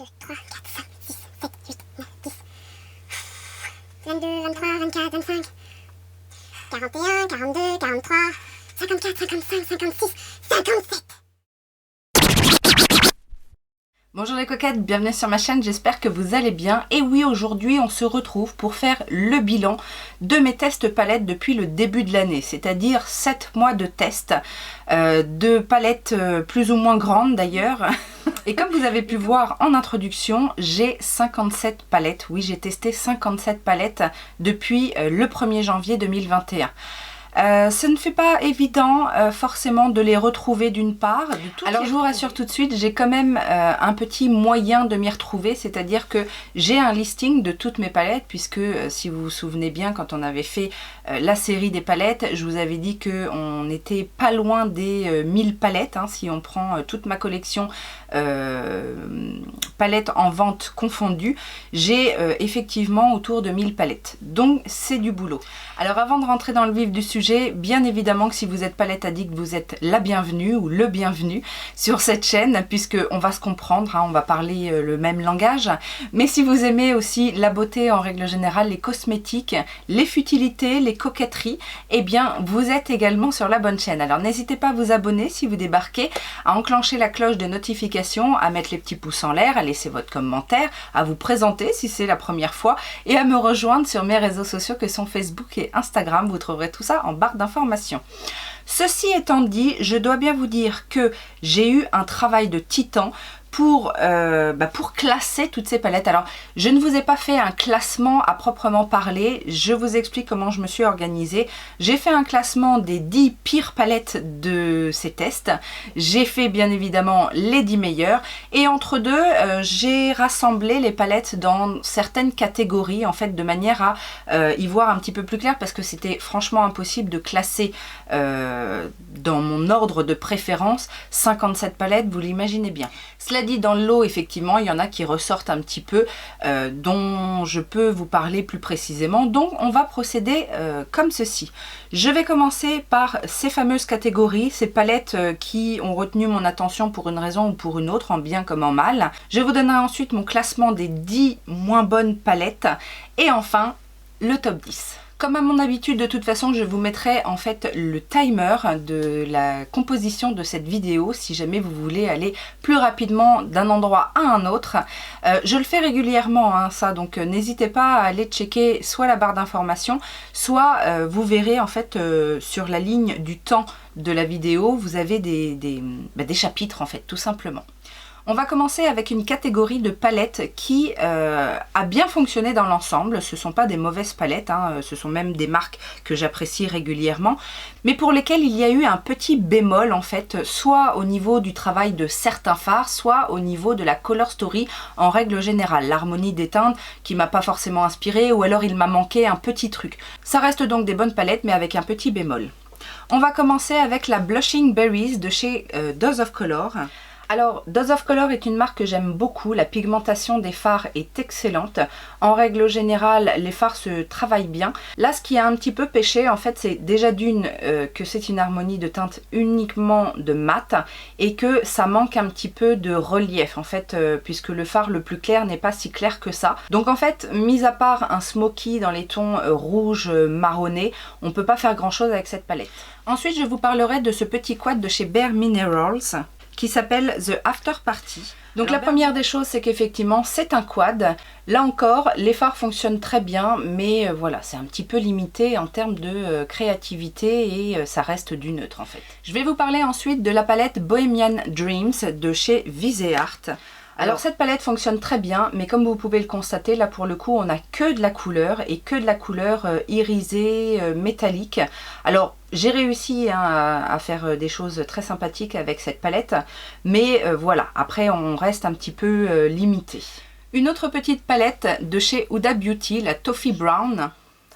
2, 3, 4, 5, 6, 7, 8, 9, 10, 22, 23, 24, 25, 41, 42, 43, 54, 55, 56, 57. Bonjour les coquettes, bienvenue sur ma chaîne, j'espère que vous allez bien. Et oui, aujourd'hui on se retrouve pour faire le bilan de mes tests palettes depuis le début de l'année, c'est-à-dire 7 mois de tests, de palettes plus ou moins grandes d'ailleurs. Et comme vous avez pu voir en introduction, j'ai 57 palettes, oui j'ai testé 57 palettes depuis le 1er janvier 2021. Ce ne fait pas évident forcément de les retrouver d'une part. Alors je vous rassure tout de suite, j'ai quand même un petit moyen de m'y retrouver, c'est-à-dire que j'ai un listing de toutes mes palettes, puisque si vous vous souvenez bien, quand on avait fait la série des palettes, je vous avais dit qu'on n'était pas loin des 1000 palettes, hein, si on prend toute ma collection palettes en vente confondues, j'ai effectivement autour de 1000 palettes, donc c'est du boulot. Alors avant de rentrer dans le vif du sujet, bien évidemment que si vous êtes palette addict, vous êtes la bienvenue ou le bienvenu sur cette chaîne, puisque on va se comprendre, hein, on va parler le même langage. Mais si vous aimez aussi la beauté en règle générale, les cosmétiques, les futilités, les coquetteries, eh bien vous êtes également sur la bonne chaîne. Alors n'hésitez pas à vous abonner si vous débarquez, à enclencher la cloche de notification, à mettre les petits pouces en l'air, à laisser votre commentaire, à vous présenter si c'est la première fois et à me rejoindre sur mes réseaux sociaux que sont Facebook et Instagram. Vous trouverez tout ça en barre d'informations. Ceci étant dit, je dois bien vous dire que j'ai eu un travail de titan pour classer toutes ces palettes. Alors, je ne vous ai pas fait un classement à proprement parler, je vous explique comment je me suis organisée. J'ai fait un classement des 10 pires palettes de ces tests, j'ai fait bien évidemment les 10 meilleures, et entre deux, j'ai rassemblé les palettes dans certaines catégories, en fait, de manière à y voir un petit peu plus clair, parce que c'était franchement impossible de classer dans mon ordre de préférence 57 palettes, vous l'imaginez bien. Cela dit, dans le lot, effectivement, il y en a qui ressortent un petit peu, dont je peux vous parler plus précisément. Donc, on va procéder comme ceci. Je vais commencer par ces fameuses catégories, ces palettes qui ont retenu mon attention pour une raison ou pour une autre, en bien comme en mal. Je vous donnerai ensuite mon classement des 10 moins bonnes palettes. Et enfin, le top 10. Comme à mon habitude, de toute façon, je vous mettrai en fait le timer de la composition de cette vidéo si jamais vous voulez aller plus rapidement d'un endroit à un autre. Je le fais régulièrement, hein, ça, donc n'hésitez pas à aller checker soit la barre d'information, soit vous verrez en fait sur la ligne du temps de la vidéo, vous avez des chapitres en fait, tout simplement. On va commencer avec une catégorie de palettes qui a bien fonctionné dans l'ensemble. Ce ne sont pas des mauvaises palettes, hein, ce sont même des marques que j'apprécie régulièrement, mais pour lesquelles il y a eu un petit bémol en fait, soit au niveau du travail de certains fards, soit au niveau de la color story en règle générale. L'harmonie des teintes qui m'a pas forcément inspirée, ou alors il m'a manqué un petit truc. Ça reste donc des bonnes palettes, mais avec un petit bémol. On va commencer avec la Blushing Berries de chez Dose of Color. Alors, Dose of Color est une marque que j'aime beaucoup, la pigmentation des fards est excellente. En règle générale, les fards se travaillent bien. Là, ce qui a un petit peu péché, en fait, c'est déjà d'une que c'est une harmonie de teinte uniquement de mat et que ça manque un petit peu de relief, en fait, puisque le fard le plus clair n'est pas si clair que ça. Donc, en fait, mis à part un smoky dans les tons rouge marronné, on ne peut pas faire grand-chose avec cette palette. Ensuite, je vous parlerai de ce petit quad de chez Bare Minerals, qui s'appelle The After Party. Donc la première des choses, c'est qu'effectivement c'est un quad. Là encore, les fards fonctionnent très bien, mais voilà, c'est un petit peu limité en termes de créativité et ça reste du neutre en fait. Je vais vous parler ensuite de la palette Bohemian Dreams de chez Viseart. Alors cette palette fonctionne très bien, mais comme vous pouvez le constater, là pour le coup on n'a que de la couleur et que de la couleur irisée, métallique. Alors j'ai réussi à faire des choses très sympathiques avec cette palette, mais voilà, après on reste un petit peu limité. Une autre petite palette de chez Huda Beauty, la Toffee Brown.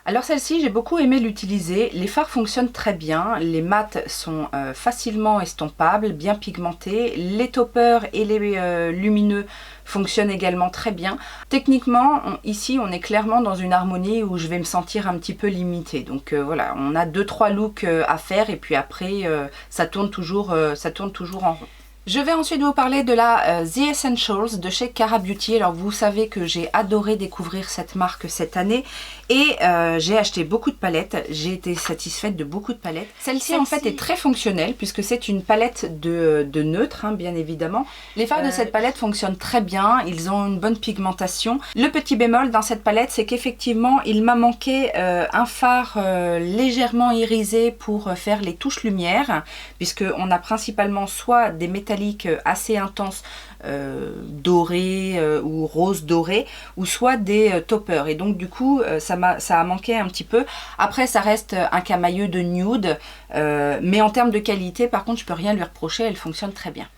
Alors celle-ci, j'ai beaucoup aimé l'utiliser, les fards fonctionnent très bien, les mats sont facilement estompables, bien pigmentés, les toppers et les lumineux fonctionnent également très bien. Techniquement, ici on est clairement dans une harmonie où je vais me sentir un petit peu limitée, donc voilà, on a 2-3 looks à faire et puis après ça tourne toujours en rond. Je vais ensuite vous parler de la The Essentials de chez Cara Beauty. Alors vous savez que j'ai adoré découvrir cette marque cette année et j'ai acheté beaucoup de palettes. J'ai été satisfaite de beaucoup de palettes. Celle-ci en fait est très fonctionnelle puisque c'est une palette de neutre, hein, bien évidemment. Les fards de cette palette fonctionnent très bien, ils ont une bonne pigmentation. Le petit bémol dans cette palette, c'est qu'effectivement il m'a manqué un fard légèrement irisé pour faire les touches lumière, puisque on a principalement soit des métalliques assez intenses dorés ou rose doré, ou soit des toppers, et donc du coup ça a manqué un petit peu. Après ça reste un camailleux de nude, mais en termes de qualité par contre je peux rien lui reprocher, elle fonctionne très bien.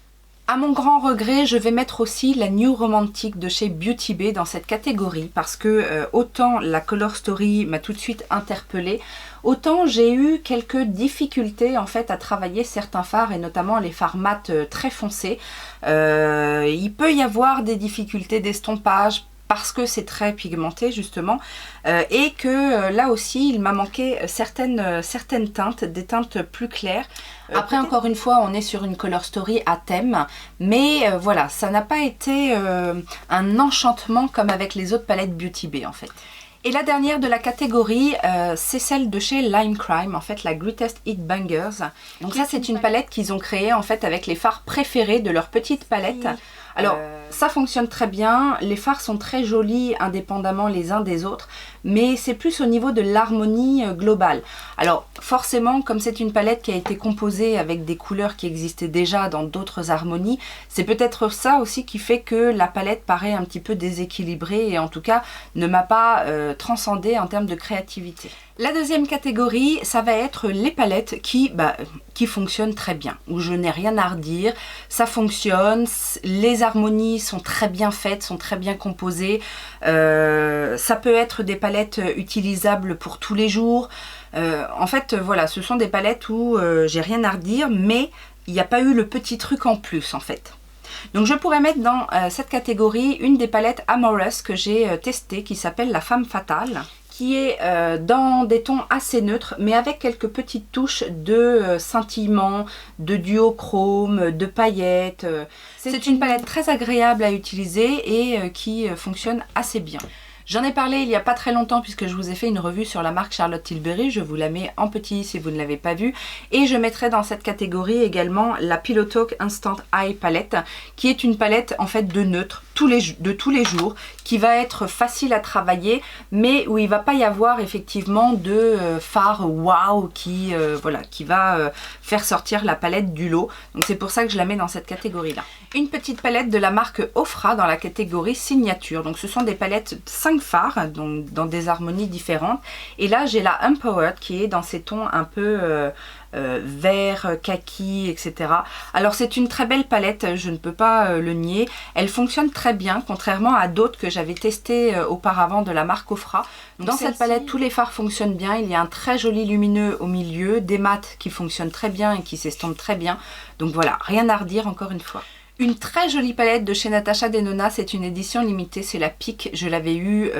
À mon grand regret, je vais mettre aussi la New Romantic de chez Beauty Bay dans cette catégorie parce que autant la Color Story m'a tout de suite interpellée, autant j'ai eu quelques difficultés en fait à travailler certains fards et notamment les fards mat très foncés. Il peut y avoir des difficultés d'estompage parce que c'est très pigmenté justement, et que là aussi il m'a manqué certaines teintes, des teintes plus claires. Après encore une fois on est sur une Color Story à thème, mais voilà, ça n'a pas été un enchantement comme avec les autres palettes Beauty Bay en fait. Et la dernière de la catégorie, c'est celle de chez Lime Crime, en fait la Greatest Hit Bangers. Donc ça c'est une palette qu'ils ont créée en fait avec les fards préférés de leur petite palette. Alors ça fonctionne très bien, les fards sont très jolis indépendamment les uns des autres, mais c'est plus au niveau de l'harmonie globale. Alors forcément, comme c'est une palette qui a été composée avec des couleurs qui existaient déjà dans d'autres harmonies, c'est peut-être ça aussi qui fait que la palette paraît un petit peu déséquilibrée et en tout cas ne m'a pas transcendée en termes de créativité. La deuxième catégorie, ça va être les palettes qui fonctionnent très bien, où je n'ai rien à redire, ça fonctionne, les harmonies sont très bien faites, sont très bien composées, ça peut être des palettes utilisables pour tous les jours. En fait, voilà, ce sont des palettes où j'ai rien à redire, mais il n'y a pas eu le petit truc en plus en fait. Donc je pourrais mettre dans cette catégorie une des palettes Amorous que j'ai testées, qui s'appelle la Femme Fatale, qui est dans des tons assez neutres, mais avec quelques petites touches de scintillement, de duochrome, de paillettes. C'est une palette très agréable à utiliser et qui fonctionne assez bien. J'en ai parlé il n'y a pas très longtemps puisque je vous ai fait une revue sur la marque Charlotte Tilbury, je vous la mets en petit si vous ne l'avez pas vue, et je mettrai dans cette catégorie également la Pillow Talk Instant Eye Palette, qui est une palette en fait de neutre de tous les jours, qui va être facile à travailler, mais où il ne va pas y avoir effectivement de fard wow qui va faire sortir la palette du lot. Donc c'est pour ça que je la mets dans cette catégorie là. Une petite palette de la marque Ofra dans la catégorie signature. Donc ce sont des palettes 5 fards, donc dans des harmonies différentes. Et là j'ai la Empowered qui est dans ces tons un peu vert, kaki, etc. Alors c'est une très belle palette, je ne peux pas le nier. Elle fonctionne très bien, contrairement à d'autres que j'avais testées auparavant de la marque Ofra. Dans cette palette, tous les fards fonctionnent bien. Il y a un très joli lumineux au milieu, des mats qui fonctionnent très bien et qui s'estompent très bien. Donc voilà, rien à redire encore une fois. Une très jolie palette de chez Natasha Denona, c'est une édition limitée, c'est la Peak, je l'avais eu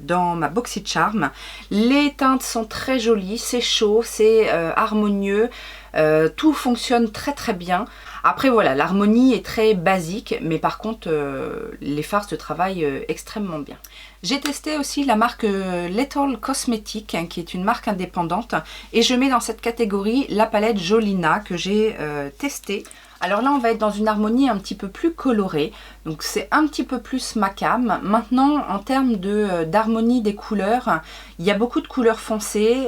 dans ma BoxyCharm. Les teintes sont très jolies, c'est chaud, c'est harmonieux, tout fonctionne très très bien. Après voilà, l'harmonie est très basique, mais par contre les fards se travaillent extrêmement bien. J'ai testé aussi la marque Lethal Cosmetics, hein, qui est une marque indépendante, et je mets dans cette catégorie la palette Jolina que j'ai testée. Alors là on va être dans une harmonie un petit peu plus colorée, donc c'est un petit peu plus ma cam. Maintenant en termes d'harmonie des couleurs, il y a beaucoup de couleurs foncées,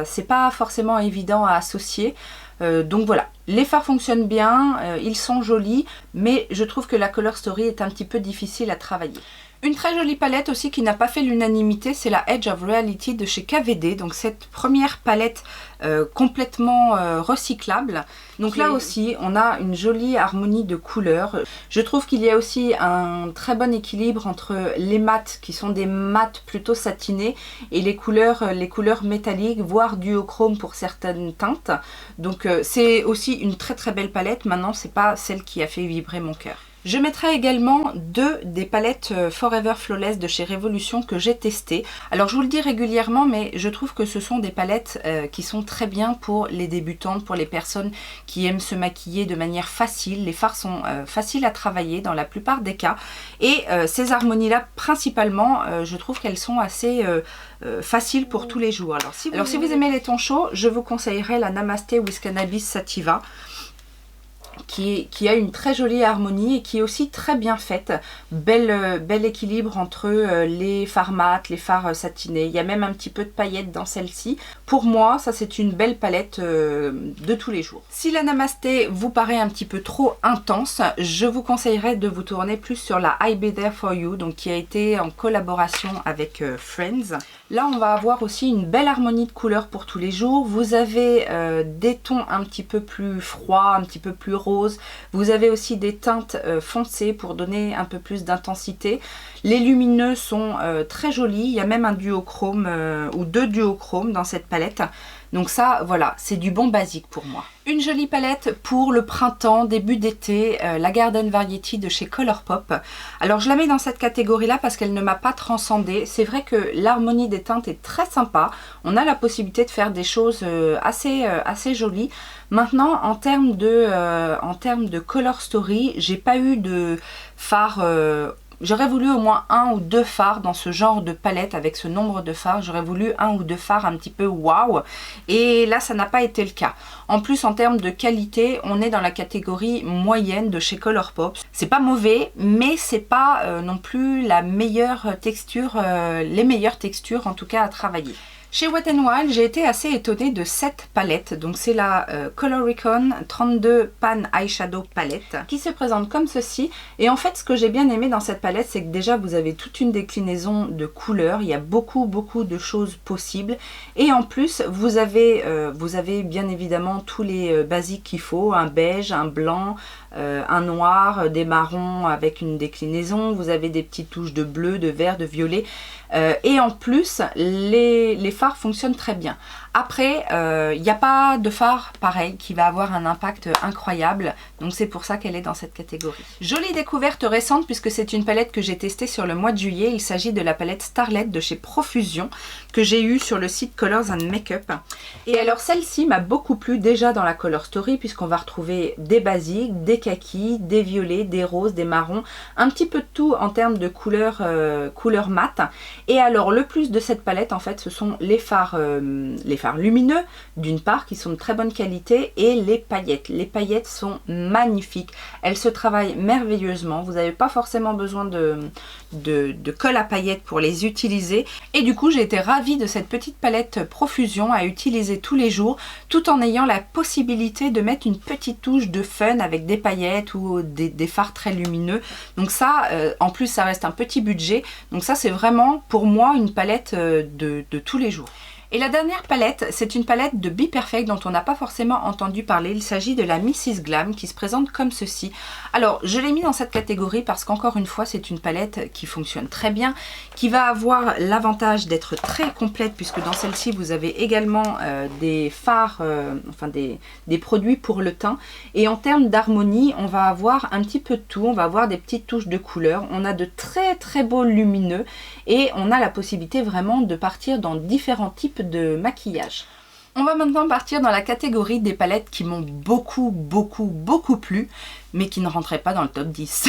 c'est pas forcément évident à associer. Donc voilà, les fards fonctionnent bien, ils sont jolis, mais je trouve que la Color Story est un petit peu difficile à travailler. Une très jolie palette aussi qui n'a pas fait l'unanimité, c'est la Edge of Reality de chez KVD. Donc cette première palette complètement recyclable. Donc là aussi, on a une jolie harmonie de couleurs. Je trouve qu'il y a aussi un très bon équilibre entre les mats, qui sont des mats plutôt satinés, et les couleurs métalliques, voire duochrome pour certaines teintes. Donc c'est aussi une très très belle palette. Maintenant, c'est pas celle qui a fait vibrer mon cœur. Je mettrai également deux des palettes Forever Flawless de chez Révolution que j'ai testées. Alors je vous le dis régulièrement, mais je trouve que ce sont des palettes qui sont très bien pour les débutantes, pour les personnes qui aiment se maquiller de manière facile. Les fards sont faciles à travailler dans la plupart des cas. Et ces harmonies-là, principalement, je trouve qu'elles sont assez faciles pour tous les jours. Alors si vous aimez les tons chauds, je vous conseillerais la Namasté with Cannabis Sativa, qui a une très jolie harmonie et qui est aussi très bien faite. Bel équilibre entre les fards mat, les fards satinés. Il y a même un petit peu de paillettes dans celle-ci. Pour moi, ça c'est une belle palette de tous les jours. Si la Namasté vous paraît un petit peu trop intense, je vous conseillerais de vous tourner plus sur la I'll Be There For You, donc qui a été en collaboration avec Friends. Là, on va avoir aussi une belle harmonie de couleurs pour tous les jours. Vous avez des tons un petit peu plus froids, un petit peu plus roses. Vous avez aussi des teintes foncées pour donner un peu plus d'intensité. Les lumineux sont très jolis. Il y a même un duochrome ou deux duochromes dans cette palette. Donc ça, voilà, c'est du bon basique pour moi. Une jolie palette pour le printemps, début d'été, la Garden Variety de chez Colourpop. Alors je la mets dans cette catégorie-là parce qu'elle ne m'a pas transcendée. C'est vrai que l'harmonie des teintes est très sympa. On a la possibilité de faire des choses assez jolies. Maintenant, en termes de color story, j'ai pas eu de fard... J'aurais voulu au moins un ou deux fards dans ce genre de palette avec ce nombre de fards. J'aurais voulu un ou deux fards un petit peu waouh. Et là, ça n'a pas été le cas. En plus, en termes de qualité, on est dans la catégorie moyenne de chez Colourpop. C'est pas mauvais, mais c'est pas non plus la meilleure texture, les meilleures textures en tout cas à travailler. Chez Wet n Wild, j'ai été assez étonnée de cette palette. Donc c'est la Coloricon 32 Pan Eyeshadow Palette qui se présente comme ceci. Et en fait, ce que j'ai bien aimé dans cette palette, c'est que déjà vous avez toute une déclinaison de couleurs. Il y a beaucoup de choses possibles. Et en plus, vous avez bien évidemment tous les basiques qu'il faut. Un beige, un blanc, un noir, des marrons avec une déclinaison. Vous avez des petites touches de bleu, de vert, de violet. Et en plus, les fards fonctionnent très bien. Après, il n'y a pas de fard pareil qui va avoir un impact incroyable. Donc c'est pour ça qu'elle est dans cette catégorie. Jolie découverte récente puisque c'est une palette que j'ai testée sur le mois de juillet. Il s'agit de la palette Starlet de chez Profusion que j'ai eue sur le site Colors and Makeup. Et alors celle-ci m'a beaucoup plu déjà dans la Color Story puisqu'on va retrouver des basiques, des kakis, des violets, des roses, des marrons. Un petit peu de tout en termes de couleurs mat. Et alors le plus de cette palette en fait ce sont les fards lumineux d'une part qui sont de très bonne qualité et les paillettes. Les paillettes sont magnifiques. Elles se travaillent merveilleusement. Vous n'avez pas forcément besoin de colle à paillettes pour les utiliser. Et du coup j'ai été ravie de cette petite palette Profusion à utiliser tous les jours tout en ayant la possibilité de mettre une petite touche de fun avec des paillettes ou des fards très lumineux. Donc ça, en plus ça reste un petit budget. Donc ça c'est vraiment pour moi une palette de tous les jours. Et la dernière palette, c'est une palette de Be Perfect dont on n'a pas forcément entendu parler. Il s'agit de la Mrs Glam qui se présente comme ceci. Alors, je l'ai mis dans cette catégorie parce qu'encore une fois, c'est une palette qui fonctionne très bien, qui va avoir l'avantage d'être très complète puisque dans celle-ci, vous avez également des fards, des produits pour le teint. Et en termes d'harmonie, on va avoir un petit peu de tout. On va avoir des petites touches de couleurs. On a de très beaux lumineux et on a la possibilité vraiment de partir dans différents types de maquillage. On va maintenant partir dans la catégorie des palettes qui m'ont beaucoup plu, mais qui ne rentraient pas dans le top 10.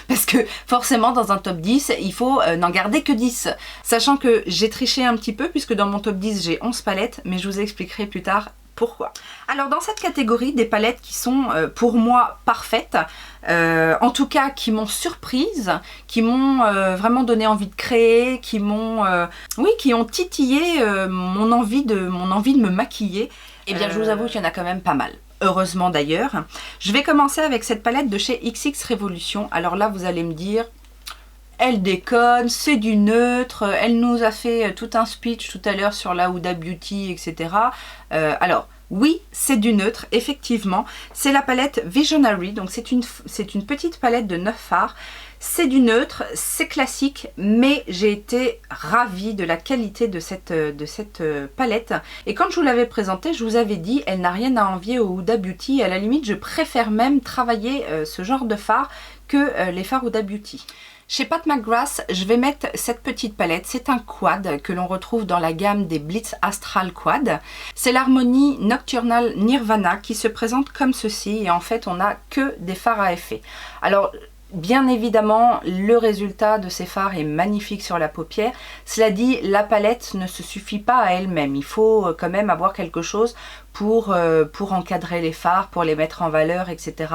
Parce que forcément dans un top 10, il faut n'en garder que 10. Sachant que j'ai triché un petit peu, puisque dans mon top 10, j'ai 11 palettes, mais je vous expliquerai plus tard pourquoi. Alors dans cette catégorie, des palettes qui sont pour moi parfaites, en tout cas qui m'ont surprise, qui m'ont vraiment donné envie de créer, qui ont titillé mon envie de me maquiller. Et bien je vous avoue qu'il y en a quand même pas mal. Heureusement d'ailleurs. Je vais commencer avec cette palette de chez XX Révolution. Alors là vous allez me dire, elle déconne, c'est du neutre, elle nous a fait tout un speech tout à l'heure sur la Huda Beauty, etc. Alors, oui, c'est du neutre, effectivement. C'est la palette Visionary, donc c'est une petite palette de 9 fards. C'est du neutre, c'est classique, mais j'ai été ravie de la qualité de cette palette. Et quand je vous l'avais présentée, je vous avais dit, elle n'a rien à envier au Huda Beauty. À la limite, je préfère même travailler ce genre de fard que les fards Huda Beauty. Chez Pat McGrath, je vais mettre cette petite palette. C'est un quad que l'on retrouve dans la gamme des Blitz Astral Quad. C'est l'harmonie Nocturnal Nirvana qui se présente comme ceci. Et en fait, on n'a que des fards à effet. Alors, bien évidemment, le résultat de ces fards est magnifique sur la paupière. Cela dit, la palette ne se suffit pas à elle-même. Il faut quand même avoir quelque chose pour encadrer les fards, pour les mettre en valeur, etc.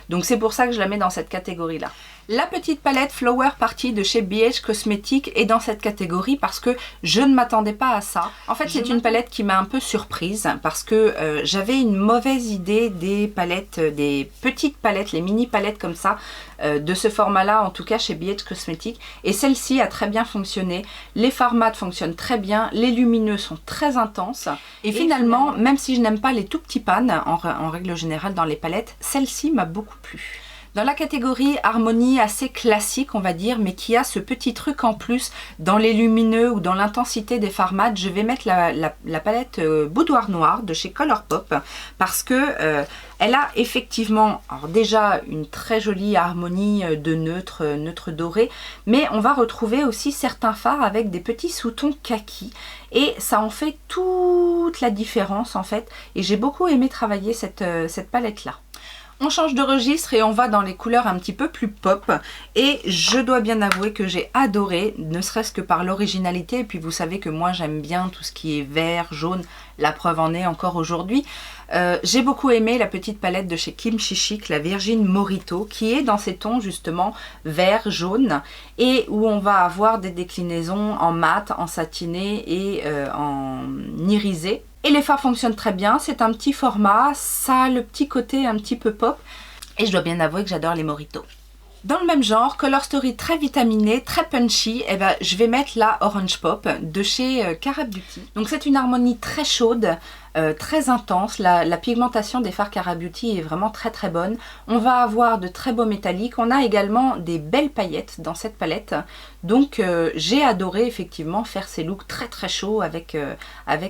Donc c'est pour ça que je la mets dans cette catégorie-là. La petite palette Flower Party de chez BH Cosmetics est dans cette catégorie parce que je ne m'attendais pas à ça. En fait, c'est une palette qui m'a un peu surprise parce que j'avais une mauvaise idée des palettes, des petites palettes, les mini palettes comme ça, de ce format-là, en tout cas chez BH Cosmetics. Et celle-ci a très bien fonctionné. Les fards mat fonctionnent très bien, les lumineux sont très intenses. Et finalement, même si je n'aime pas les tout petits pans, en règle générale dans les palettes, celle-ci m'a beaucoup plu. Dans la catégorie harmonie assez classique, on va dire, mais qui a ce petit truc en plus dans les lumineux ou dans l'intensité des fards mat, je vais mettre la palette Boudoir Noir de chez Colourpop parce que elle a effectivement, alors déjà une très jolie harmonie de neutre doré, mais on va retrouver aussi certains fards avec des petits sous-tons kaki et ça en fait toute la différence en fait. Et j'ai beaucoup aimé travailler cette palette-là. On change de registre et on va dans les couleurs un petit peu plus pop et je dois bien avouer que j'ai adoré, ne serait-ce que par l'originalité, et puis vous savez que moi j'aime bien tout ce qui est vert, jaune, la preuve en est encore aujourd'hui. J'ai beaucoup aimé la petite palette de chez Kimchi Chic, la Virgin Morito, qui est dans ces tons justement vert, jaune, et où on va avoir des déclinaisons en mat, en satiné et en irisé. Et les fards fonctionnent très bien, c'est un petit format, ça a le petit côté un petit peu pop, et je dois bien avouer que j'adore les Morito. Dans le même genre, Color Story très vitaminé, très punchy, et ben, je vais mettre la Orange Pop de chez Cara Beauty. Donc c'est une harmonie très chaude, très intense. La pigmentation des fards Cara Beauty est vraiment très très bonne. On va avoir de très beaux métalliques. On a également des belles paillettes dans cette palette. Donc j'ai adoré effectivement faire ces looks très très chauds avec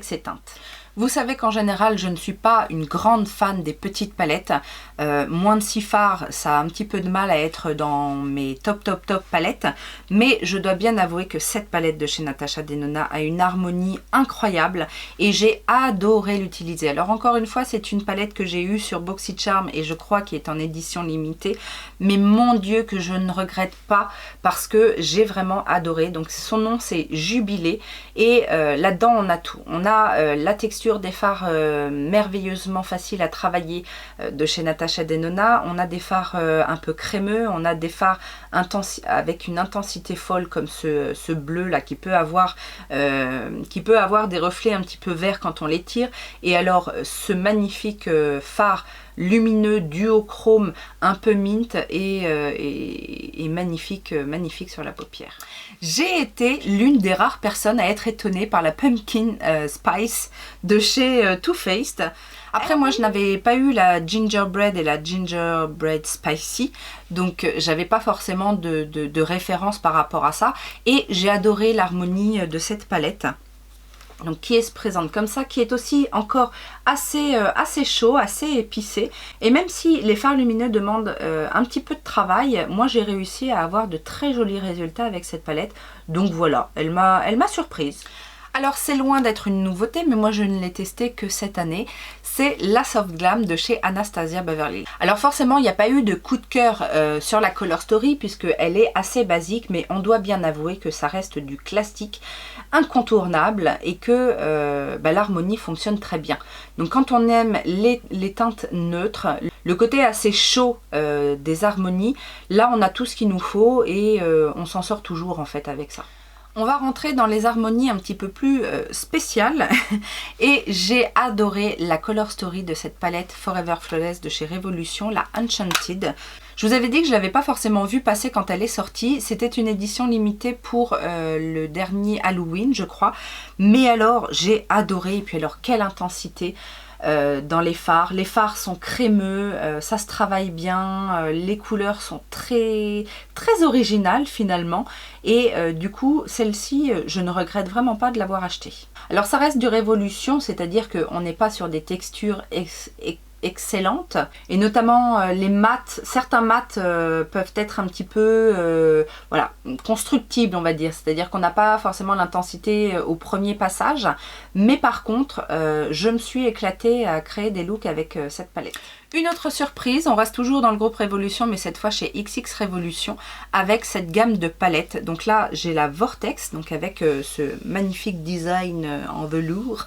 ces teintes. Vous savez qu'en général, je ne suis pas une grande fan des petites palettes. Moins de 6 fards, ça a un petit peu de mal à être dans mes top palettes. Mais je dois bien avouer que cette palette de chez Natasha Denona a une harmonie incroyable et j'ai adoré l'utiliser. Alors encore une fois, c'est une palette que j'ai eue sur BoxyCharm et je crois qu'elle est en édition limitée. Mais mon Dieu que je ne regrette pas parce que j'ai vraiment adoré. Donc son nom c'est Jubilé et là-dedans on a tout. On a la texture des fards merveilleusement faciles à travailler de chez Natasha Denona. On a des fards un peu crémeux, on a des fards avec une intensité folle comme ce bleu là qui peut avoir des reflets un petit peu verts quand on les tire. Et alors ce magnifique fard lumineux, duochrome, un peu mint et magnifique sur la paupière. J'ai été l'une des rares personnes à être étonnée par la Pumpkin Spice de chez Too Faced. Après moi je n'avais pas eu la Gingerbread et la Gingerbread Spicy, donc j'avais pas forcément de référence par rapport à ça et j'ai adoré l'harmonie de cette palette. Donc qui se présente comme ça, qui est aussi encore assez chaud, assez épicé. Et même si les fards lumineux demandent un petit peu de travail, moi j'ai réussi à avoir de très jolis résultats avec cette palette. Donc voilà, elle m'a surprise. Alors c'est loin d'être une nouveauté, mais moi je ne l'ai testé que cette année. C'est la Soft Glam de chez Anastasia Beverly Hills. Alors forcément il n'y a pas eu de coup de cœur sur la Color Story puisqu'elle est assez basique, mais on doit bien avouer que ça reste du classique incontournable et que l'harmonie fonctionne très bien. Donc quand on aime les teintes neutres, le côté assez chaud des harmonies, là on a tout ce qu'il nous faut et on s'en sort toujours en fait avec ça. On va rentrer dans les harmonies un petit peu plus spéciales et j'ai adoré la Color Story de cette palette Forever Flawless de chez Revolution, la Enchanted. Je vous avais dit que je ne l'avais pas forcément vue passer quand elle est sortie. C'était une édition limitée pour le dernier Halloween, je crois. Mais alors, j'ai adoré. Et puis alors, quelle intensité dans les fards. Les fards sont crémeux, ça se travaille bien. Les couleurs sont très originales finalement. Et du coup, celle-ci, je ne regrette vraiment pas de l'avoir achetée. Alors, ça reste du Révolution, c'est-à-dire qu'on n'est pas sur des textures excellente. Et notamment les mats, certains mats peuvent être un petit peu voilà, constructibles, on va dire. C'est-à-dire qu'on n'a pas forcément l'intensité au premier passage. Mais par contre, je me suis éclatée à créer des looks avec cette palette. Une autre surprise, on reste toujours dans le groupe Révolution, mais cette fois chez XX Révolution, avec cette gamme de palettes. Donc là, j'ai la Vortex, donc avec ce magnifique design en velours.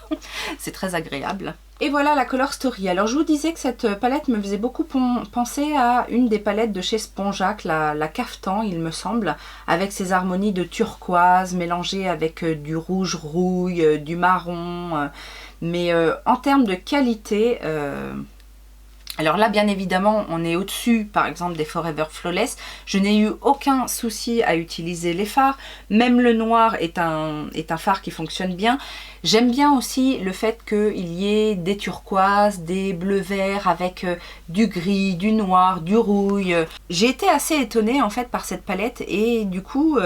C'est très agréable. Et voilà la Color Story. Alors je vous disais que cette palette me faisait beaucoup penser à une des palettes de chez Spongeac, la Caftan il me semble, avec ses harmonies de turquoise mélangées avec du rouge rouille, du marron. Mais en termes de qualité... alors là, bien évidemment, on est au-dessus, par exemple, des Forever Flawless. Je n'ai eu aucun souci à utiliser les fards. Même le noir est un fard qui fonctionne bien. J'aime bien aussi le fait qu'il y ait des turquoises, des bleus-verts avec du gris, du noir, du rouille. J'ai été assez étonnée en fait par cette palette et du coup,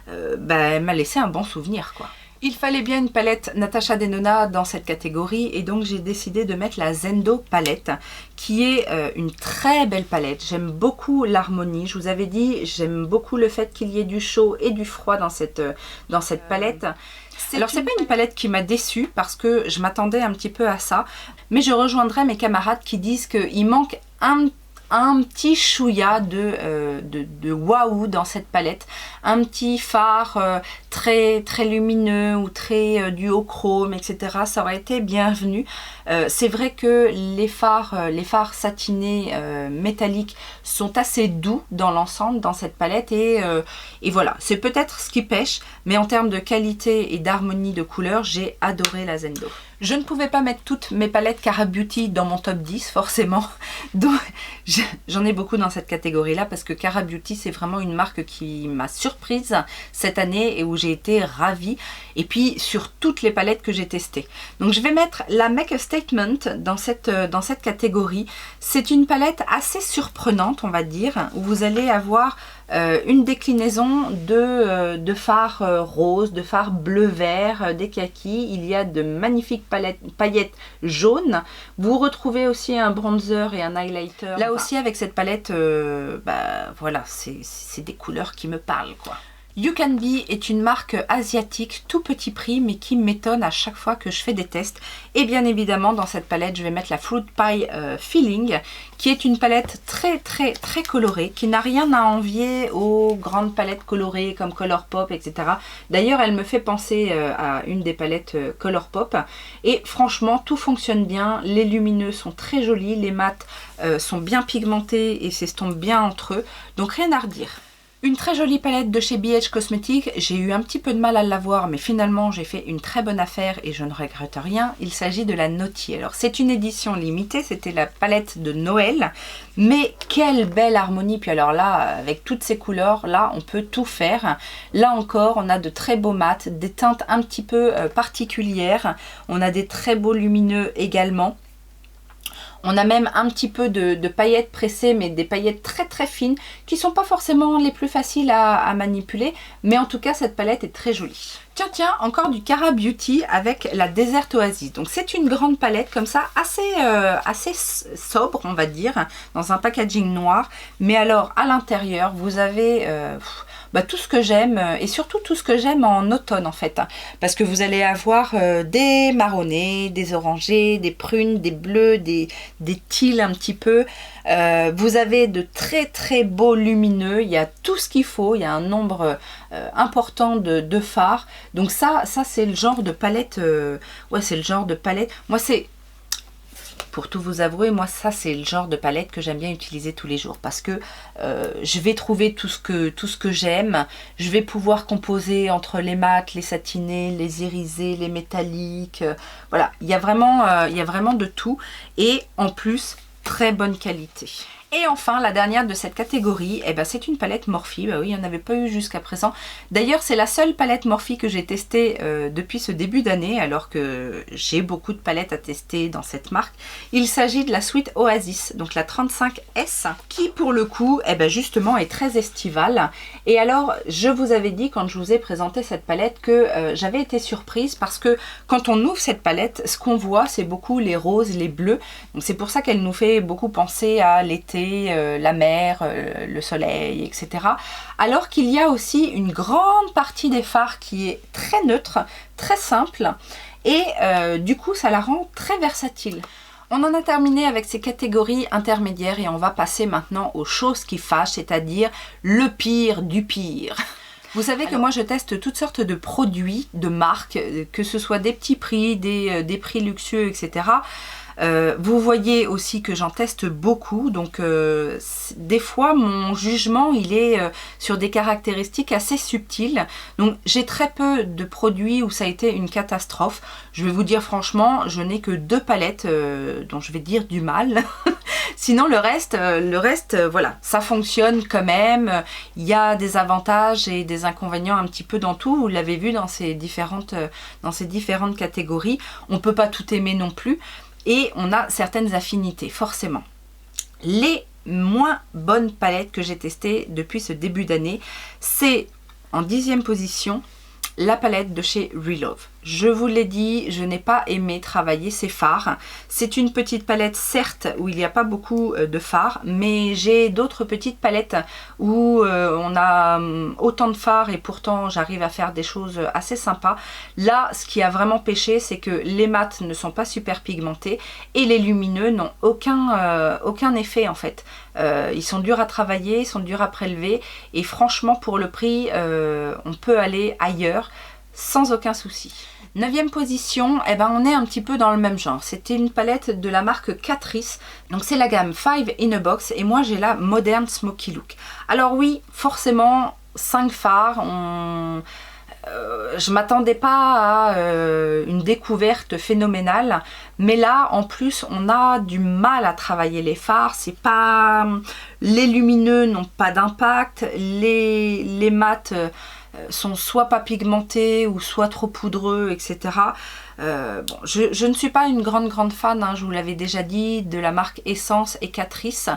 elle m'a laissé un bon souvenir, quoi. Il fallait bien une palette Natasha Denona dans cette catégorie et donc j'ai décidé de mettre la Zendo palette qui est une très belle palette. J'aime beaucoup l'harmonie, je vous avais dit, j'aime beaucoup le fait qu'il y ait du chaud et du froid dans cette palette. Alors c'est pas une palette qui m'a déçue parce que je m'attendais un petit peu à ça, mais je rejoindrai mes camarades qui disent qu'il manque un petit chouïa de waouh dans cette palette, un petit fard très lumineux ou très du haut chrome, etc. Ça aurait été bienvenu. C'est vrai que les fards satinés métalliques sont assez doux dans l'ensemble dans cette palette et voilà, c'est peut-être ce qui pêche, mais en termes de qualité et d'harmonie de couleurs, j'ai adoré la Zendo. Je ne pouvais pas mettre toutes mes palettes Cara Beauty dans mon top 10 forcément, donc j'en ai beaucoup dans cette catégorie là parce que Cara Beauty c'est vraiment une marque qui m'a surprise cette année et où j'ai été ravie, et puis sur toutes les palettes que j'ai testées. Donc je vais mettre la Make a Statement dans cette catégorie. C'est une palette assez surprenante on va dire, où vous allez avoir une déclinaison de fards roses, de fards bleu-vert, des kakis. Il y a de magnifiques paillettes jaunes. Vous retrouvez aussi un bronzer et un highlighter. Là aussi avec cette palette, voilà, c'est des couleurs qui me parlent quoi. You Can Be est une marque asiatique tout petit prix mais qui m'étonne à chaque fois que je fais des tests. Et bien évidemment dans cette palette je vais mettre la Fruit Pie Feeling qui est une palette très colorée, qui n'a rien à envier aux grandes palettes colorées comme Colourpop, etc. D'ailleurs elle me fait penser à une des palettes Colourpop et franchement tout fonctionne bien, les lumineux sont très jolis, les mats sont bien pigmentés et s'estompent bien entre eux, donc rien à redire. Une très jolie palette de chez BH Cosmetics, j'ai eu un petit peu de mal à l'avoir mais finalement j'ai fait une très bonne affaire et je ne regrette rien. Il s'agit de la Naughty. Alors c'est une édition limitée, c'était la palette de Noël, mais quelle belle harmonie. Puis alors là, avec toutes ces couleurs, là on peut tout faire. Là encore, on a de très beaux mats, des teintes un petit peu particulières, on a des très beaux lumineux également. On a même un petit peu de paillettes pressées, mais des paillettes très fines, qui ne sont pas forcément les plus faciles à manipuler, mais en tout cas cette palette est très jolie. Tiens, encore du Cara Beauty avec la Desert Oasis. Donc c'est une grande palette comme ça, assez sobre on va dire, dans un packaging noir, mais alors à l'intérieur vous avez... tout ce que j'aime et surtout tout ce que j'aime en automne en fait, parce que vous allez avoir des marronnés, des orangés, des prunes, des bleus, des teals un petit peu. Vous avez de très beaux lumineux, il y a tout ce qu'il faut, il y a un nombre important de fards, donc ça c'est le genre de palette, c'est le genre de palette, moi c'est... Pour tout vous avouer, moi ça c'est le genre de palette que j'aime bien utiliser tous les jours parce que je vais trouver tout ce que j'aime, je vais pouvoir composer entre les mats, les satinés, les irisés, les métalliques, voilà, il y a vraiment de tout et en plus très bonne qualité. Et enfin, la dernière de cette catégorie, eh ben, c'est une palette Morphe. Bah oui, il n'y en avait pas eu jusqu'à présent. D'ailleurs, c'est la seule palette Morphe que j'ai testée depuis ce début d'année, alors que j'ai beaucoup de palettes à tester dans cette marque. Il s'agit de la Sweet Oasis, donc la 35S, qui pour le coup, eh ben, justement, est très estivale. Et alors, je vous avais dit quand je vous ai présenté cette palette que j'avais été surprise parce que quand on ouvre cette palette, ce qu'on voit, c'est beaucoup les roses, les bleus. Donc c'est pour ça qu'elle nous fait beaucoup penser à l'été, la mer, le soleil, etc. Alors qu'il y a aussi une grande partie des fards qui est très neutre, très simple et du coup ça la rend très versatile. On en a terminé avec ces catégories intermédiaires et on va passer maintenant aux choses qui fâchent, c'est-à-dire le pire du pire. Vous savez que moi je teste toutes sortes de produits, de marques, que ce soit des petits prix, des prix luxueux, etc. Vous voyez aussi que j'en teste beaucoup, donc des fois mon jugement il est sur des caractéristiques assez subtiles. Donc j'ai très peu de produits où ça a été une catastrophe. Je vais vous dire franchement, je n'ai que 2 palettes dont je vais dire du mal. Sinon le reste, voilà, ça fonctionne quand même. Il y a des avantages et des inconvénients un petit peu dans tout. Vous l'avez vu dans ces différentes catégories. On ne peut pas tout aimer non plus. Et on a certaines affinités, forcément. Les moins bonnes palettes que j'ai testées depuis ce début d'année, c'est en 10e position la palette de chez Relove. Je vous l'ai dit, je n'ai pas aimé travailler ces fards. C'est une petite palette, certes, où il n'y a pas beaucoup de fards, mais j'ai d'autres petites palettes où on a autant de fards et pourtant j'arrive à faire des choses assez sympas. Là, ce qui a vraiment pêché, c'est que les mats ne sont pas super pigmentés et les lumineux n'ont aucun effet en fait. Ils sont durs à travailler, ils sont durs à prélever et franchement pour le prix, on peut aller ailleurs sans aucun souci. 9e position, eh ben on est un petit peu dans le même genre. C'était une palette de la marque Catrice. Donc c'est la gamme 5 in a Box et moi j'ai la Modern Smoky Look. Alors oui, forcément 5 fards, je m'attendais pas à une découverte phénoménale, mais là en plus on a du mal à travailler les fards. C'est pas, les lumineux n'ont pas d'impact, les mats sont soit pas pigmentés ou soit trop poudreux, etc. Bon, je ne suis pas une grande fan, hein, je vous l'avais déjà dit, de la marque Essence et Catrice.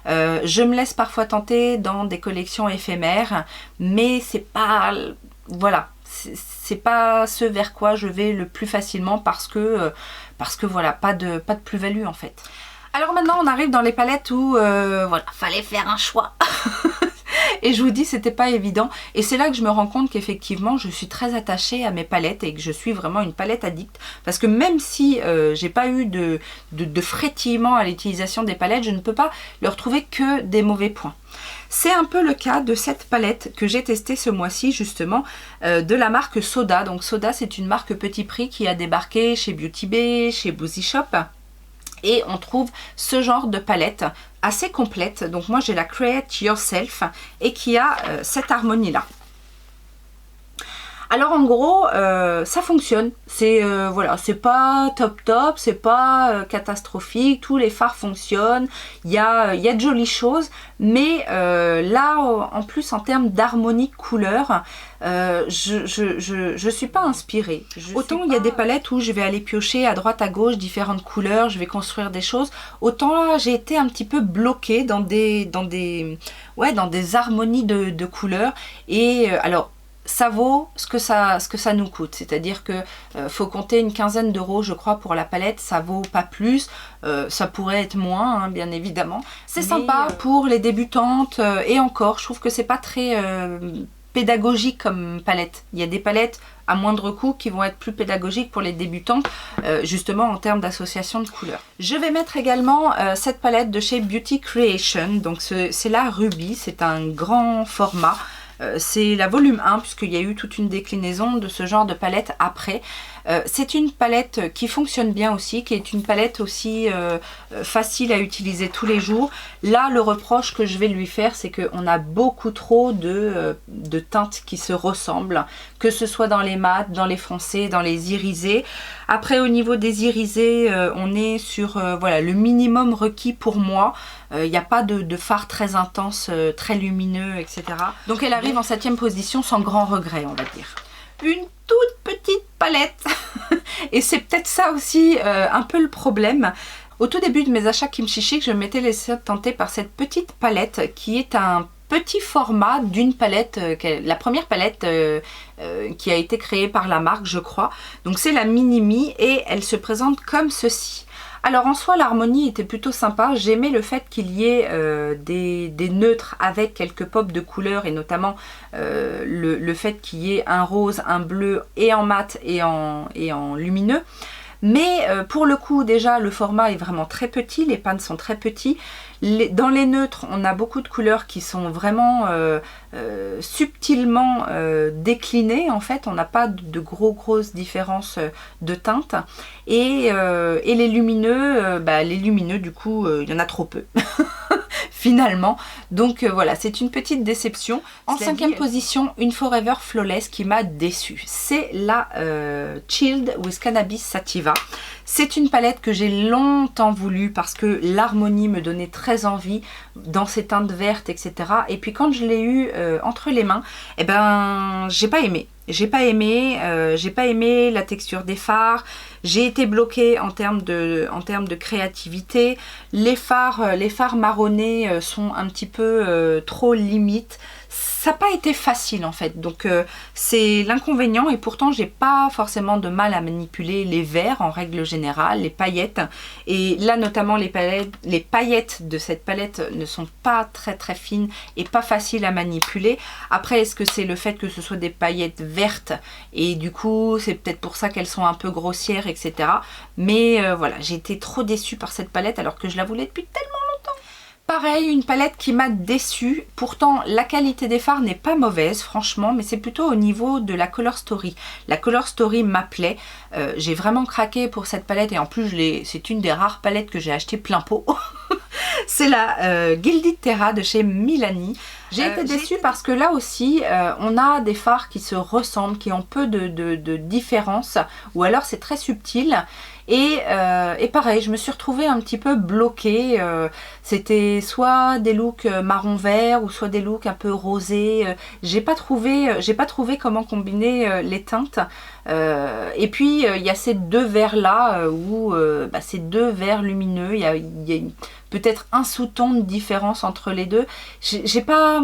Je me laisse parfois tenter dans des collections éphémères, mais c'est pas, voilà, c'est pas ce vers quoi je vais le plus facilement parce que voilà, pas de plus-value en fait. Alors maintenant on arrive dans les palettes où voilà, fallait faire un choix. Et je vous dis, c'était pas évident. Et c'est là que je me rends compte qu'effectivement, je suis très attachée à mes palettes et que je suis vraiment une palette addict. Parce que même si j'ai pas eu de frétillement à l'utilisation des palettes, je ne peux pas leur trouver que des mauvais points. C'est un peu le cas de cette palette que j'ai testée ce mois-ci justement de la marque Soda. Donc Soda, c'est une marque petit prix qui a débarqué chez Beauty Bay, chez Boozy Shop. Et on trouve ce genre de palette assez complète. Donc moi j'ai la Create Yourself et qui a cette harmonie là. Alors en gros ça fonctionne, c'est voilà, c'est pas top, c'est pas catastrophique, tous les fards fonctionnent, il y a de jolies choses, mais là en plus en termes d'harmonie couleur, je suis pas inspirée. Autant il y a des palettes où je vais aller piocher à droite à gauche différentes couleurs, je vais construire des choses, autant là j'ai été un petit peu bloquée dans des harmonies de couleurs. Et alors ça vaut ce que ça nous coûte, c'est-à-dire que faut compter une quinzaine d'euros je crois pour la palette, ça vaut pas plus, ça pourrait être moins hein, bien évidemment. C'est sympa pour les débutantes et encore je trouve que c'est pas très pédagogique comme palette. Il y a des palettes à moindre coût qui vont être plus pédagogiques pour les débutantes justement en termes d'association de couleurs. Je vais mettre également cette palette de chez Beauty Creation, donc c'est la Ruby, c'est un grand format. C'est la volume 1 puisqu'il y a eu toute une déclinaison de ce genre de palette après. C'est une palette qui fonctionne bien aussi, qui est une palette aussi facile à utiliser tous les jours. Là, le reproche que je vais lui faire, c'est qu'on a beaucoup trop de teintes qui se ressemblent, que ce soit dans les mats, dans les foncés, dans les irisés. Après, au niveau des irisés, on est sur voilà, le minimum requis pour moi. Il n'y a pas de fard très intense, très lumineux, etc. Donc elle arrive en 7e position sans grand regret, on va dire. Une toute petite palette et c'est peut-être ça aussi un peu le problème. Au tout début de mes achats Kimchi Chic, je m'étais laissée tenter par cette petite palette qui est un petit format d'une palette, la première palette qui a été créée par la marque, je crois. Donc c'est la Mini Me et elle se présente comme ceci. Alors en soi l'harmonie était plutôt sympa, j'aimais le fait qu'il y ait des neutres avec quelques pops de couleurs et notamment le fait qu'il y ait un rose, un bleu et en mat et en lumineux. Mais pour le coup déjà le format est vraiment très petit, les pans sont très petits. Dans les neutres on a beaucoup de couleurs qui sont vraiment subtilement déclinées en fait, on n'a pas de grosses différences de teintes et les lumineux du coup il y en a trop peu finalement, donc voilà, c'est une petite déception. En 5e position, une Forever Flawless qui m'a déçue. C'est la Chilled with Cannabis Sativa. C'est une palette que j'ai longtemps voulu parce que l'harmonie me donnait très envie dans ces teintes vertes, etc. Et puis quand je l'ai eu entre les mains, eh ben j'ai pas aimé. J'ai pas aimé la texture des fards, j'ai été bloquée en termes de créativité. Les fards marronnés sont un petit peu trop limites. Ça n'a pas été facile en fait, donc c'est l'inconvénient et pourtant j'ai pas forcément de mal à manipuler les verts en règle générale, les paillettes et là notamment les paillettes de cette palette ne sont pas très fines et pas faciles à manipuler. Après est-ce que c'est le fait que ce soit des paillettes vertes et du coup c'est peut-être pour ça qu'elles sont un peu grossières, etc. Mais voilà, j'ai été trop déçue par cette palette alors que je la voulais depuis tellement longtemps. Pareil, une palette qui m'a déçue. Pourtant, la qualité des fards n'est pas mauvaise, franchement, mais c'est plutôt au niveau de la Color Story. La Color Story m'appelait. J'ai vraiment craqué pour cette palette et en plus, c'est une des rares palettes que j'ai acheté plein pot. C'est la Gilded Terra de chez Milani. J'ai été déçue parce que là aussi, on a des fards qui se ressemblent, qui ont peu de différence, ou alors c'est très subtil. Et pareil, je me suis retrouvée un petit peu bloquée. C'était soit des looks marron vert ou soit des looks un peu rosés. J'ai pas trouvé comment combiner les teintes. Et puis il y a ces deux verts là où ces deux verts lumineux, il y a peut-être un sous-ton de différence entre les deux. J'ai pas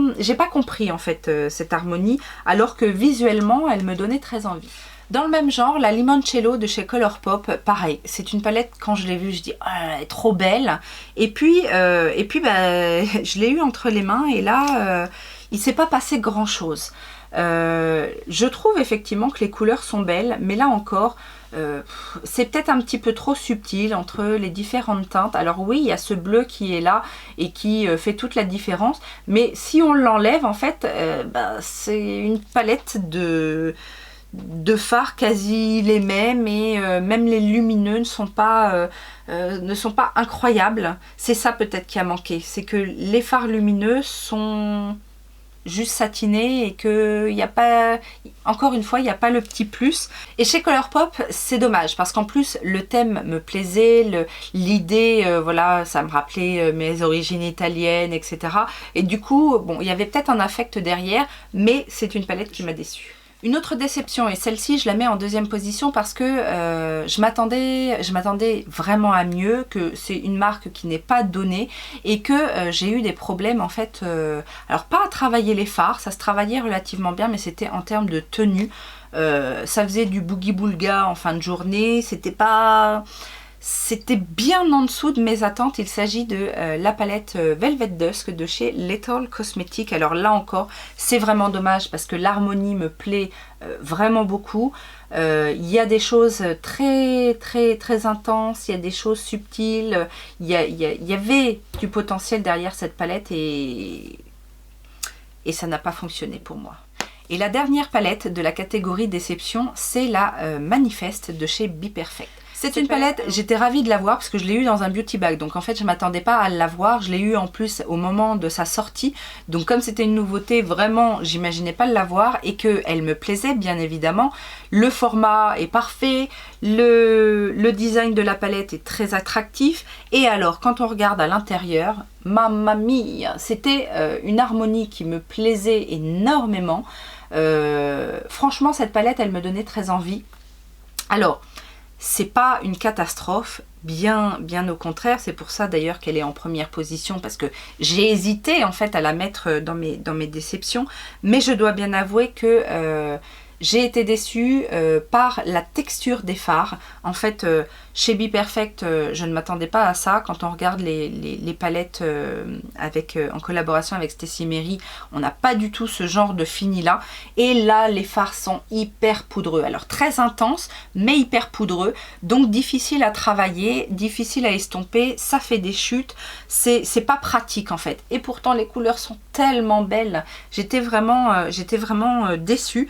compris en fait cette harmonie, alors que visuellement elle me donnait très envie. Dans le même genre, la Limoncello de chez Colourpop, pareil, c'est une palette, quand je l'ai vue, je dis oh, elle est trop belle. Et puis je l'ai eu entre les mains et là, il s'est pas passé grand chose. Je trouve effectivement que les couleurs sont belles, mais là encore, c'est peut-être un petit peu trop subtil entre les différentes teintes. Alors oui, il y a ce bleu qui est là et qui fait toute la différence, mais si on l'enlève, en fait, c'est une palette de fards quasi les mêmes et même les lumineux ne sont pas incroyables. C'est ça peut-être qui a manqué, c'est que les fards lumineux sont juste satinés et que il n'y a pas, encore une fois, il n'y a pas le petit plus. Et chez Colourpop, c'est dommage parce qu'en plus le thème me plaisait, l'idée, voilà, ça me rappelait mes origines italiennes, etc. Et du coup, bon, il y avait peut-être un affect derrière, mais c'est une palette qui m'a déçue. Une autre déception, et celle-ci je la mets en 2e position parce que je m'attendais vraiment à mieux, que c'est une marque qui n'est pas donnée et que j'ai eu des problèmes en fait, alors pas à travailler les fards, ça se travaillait relativement bien, mais c'était en termes de tenue, ça faisait du boogie boulga en fin de journée, c'était bien en dessous de mes attentes. Il s'agit de la palette Velvet Dusk de chez Lethal Cosmetics. Alors là encore, c'est vraiment dommage parce que l'harmonie me plaît vraiment beaucoup. Il y a des choses très intenses, il y a des choses subtiles. Il y avait du potentiel derrière cette palette et ça n'a pas fonctionné pour moi. Et la dernière palette de la catégorie déception, c'est la Manifest de chez Be Perfect. C'est une palette, j'étais ravie de l'avoir parce que je l'ai eu dans un beauty bag, donc en fait je m'attendais pas à l'avoir, je l'ai eu en plus au moment de sa sortie, donc comme c'était une nouveauté, vraiment j'imaginais pas l'avoir et qu'elle me plaisait bien évidemment. Le format est parfait, le design de la palette est très attractif, et alors quand on regarde à l'intérieur, mamma mia, c'était une harmonie qui me plaisait énormément. Franchement cette palette elle me donnait très envie. Alors c'est pas une catastrophe, bien au contraire, c'est pour ça d'ailleurs qu'elle est en première position, parce que j'ai hésité en fait à la mettre dans mes déceptions, mais je dois bien avouer que j'ai été déçue par la texture des fards. En fait, chez Be Perfect, je ne m'attendais pas à ça. Quand on regarde les palettes en collaboration avec Stacey Mary, on n'a pas du tout ce genre de fini là. Et là, les fards sont hyper poudreux. Alors très intenses, mais hyper poudreux. Donc difficile à travailler, difficile à estomper. Ça fait des chutes. C'est pas pratique en fait. Et pourtant, les couleurs sont tellement belles. J'étais vraiment déçue.